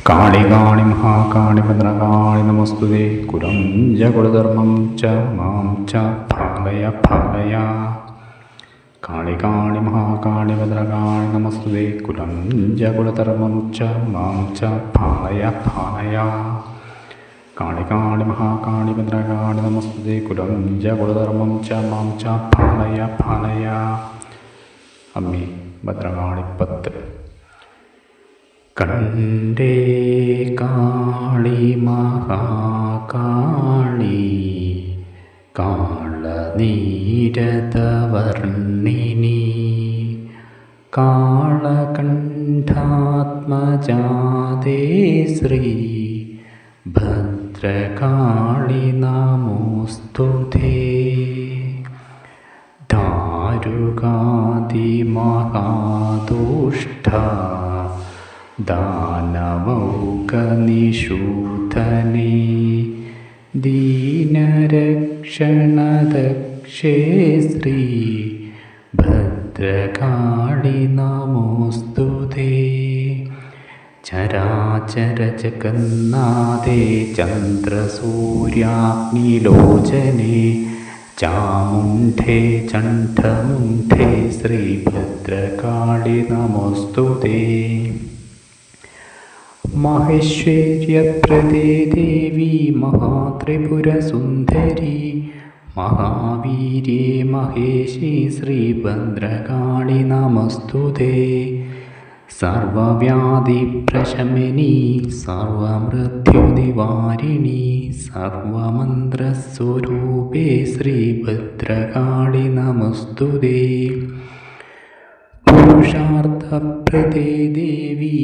കാളികാണി മഹാകാണി ഭദ്രകാളി നമസ്തുതേ കുലം ജകുലധർമ്മം ച മാം ച ഭാഗയ ഭാഗയ. കാളികാണി മഹാകാണി ഭദ്രകാളി നമസ്തുതേ കുലം ജകുലധർമ്മം ച മാം ച ഭാഗയ ഭാഗയ. കാളികാണി മഹാകാണി ഭദ്രകാളി നമസ്തുതേ കുലം ജകുലധർമ്മം ച മാം ച ഭാഗയ ഭാഗയ. അമ്മേ ഭദ്രകാളി 10. കണ്ടേ കാളി മഹാകാളി കാളനീരതവർണിനി കാളകണ്ഠാത്മജാതേ ശ്രീ ഭദ്രകാളി നമോസ്തുതേ. ദാരുകാദിമഹാദുഷ്ട ദാനവൗകനിഷൂധനേ ദീനരക്ഷണദക്ഷേ ശ്രീ ഭദ്രകാളി നമോസ്തുതേ. ചരാചരജഗന്നാഥേ ചന്ദ്രസൂര്യാഗ്നിലോചനേ ചാമുണ്ഡേ ചണ്ഡമുണ്ഡേ ശ്രീഭദ്രകാളി നമോസ്തുതേ. മഹേശ്വര്യപ്രദേ ദേവി മഹാത്രിപുരസുന്ദരി മഹാവീര്യേ മഹേശി ശ്രീഭദ്രകാളി നമസ്തുതേ. സർവവ്യാധിപ്രശമനി സർവമൃത്യുനിവാരിണി സർവമന്ത്രസ്വരൂപേ ശ്രീഭദ്രകാളി നമസ്തുതേ. പുരുഷാർത്ഥപ്രദേ ദേവി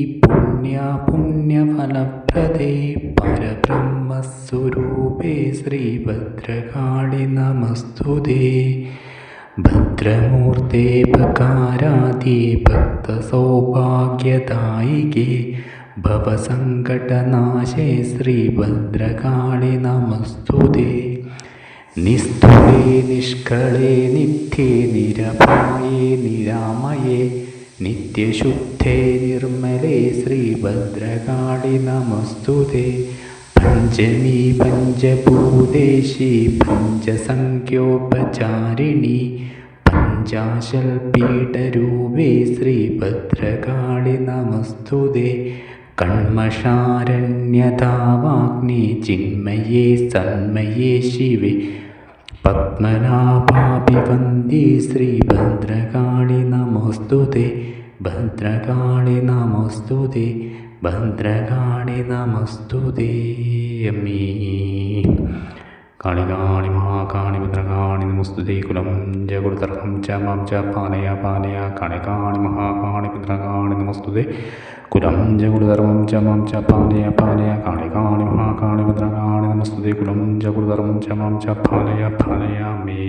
പുണ്യഫലപ്രദേ പരബ്രഹ്മസ്വരൂപേ ശ്രീഭദ്രകാളി നമസ്തുതേ. ഭദ്രമൂർത്തേ ഭകാരാദ്യേ ഭക്തസൗഭാഗ്യദായികേ ഭവസങ്കടനാശേ ശ്രീഭദ്രകാളി നമസ്തുതേ. നിസ്തുലേ നിഷ്കളേ നിത്യേ നിരപായേ നിരാമയേ നിത്യശുദ്ധേ നിർമ്മലേ ശ്രീഭദ്രകാളി നമസ്തുതേ. പഞ്ചമീ പഞ്ചഭൂതേശി പഞ്ചസംഖ്യോപചാരിണി പഞ്ചാശൽപീഠരൂപേ ശ്രീഭദ്രകാളി നമസ്തുതേ. കൺമഷാരണ്യതാവാഗ്നേ ചിന്മയേ സന്മയേ ശിവേ പത്മനാഭാഭിവന്ദ്യേ ശ്രീഭദ്രകാളി നമോസ്തുതേ. ഭദ്രകാളി നമോസ്തുതേ ഭദ്രകാളി നമസ്തുതേ. അമ്മേ കാളികാണി മഹാകാണി ഭദ്രകാളി നമസ്തുതേ കുലം ജകുലധർമ്മം ച മാം ച പാലയ പാലയ. കാളികാണി മഹാകാണി ഭദ്രകാളി നമസ്തുതേ കുലം ജകുലധർമ്മം ച മാം ച പാലയ പാലയ. കാളികാണി മഹാകാളി ഭദ്രകാളി നമസ്തുതേ കുലം ജകുലധർമ്മം ച മാം ച പാലയ പാലയ. അമ്മേ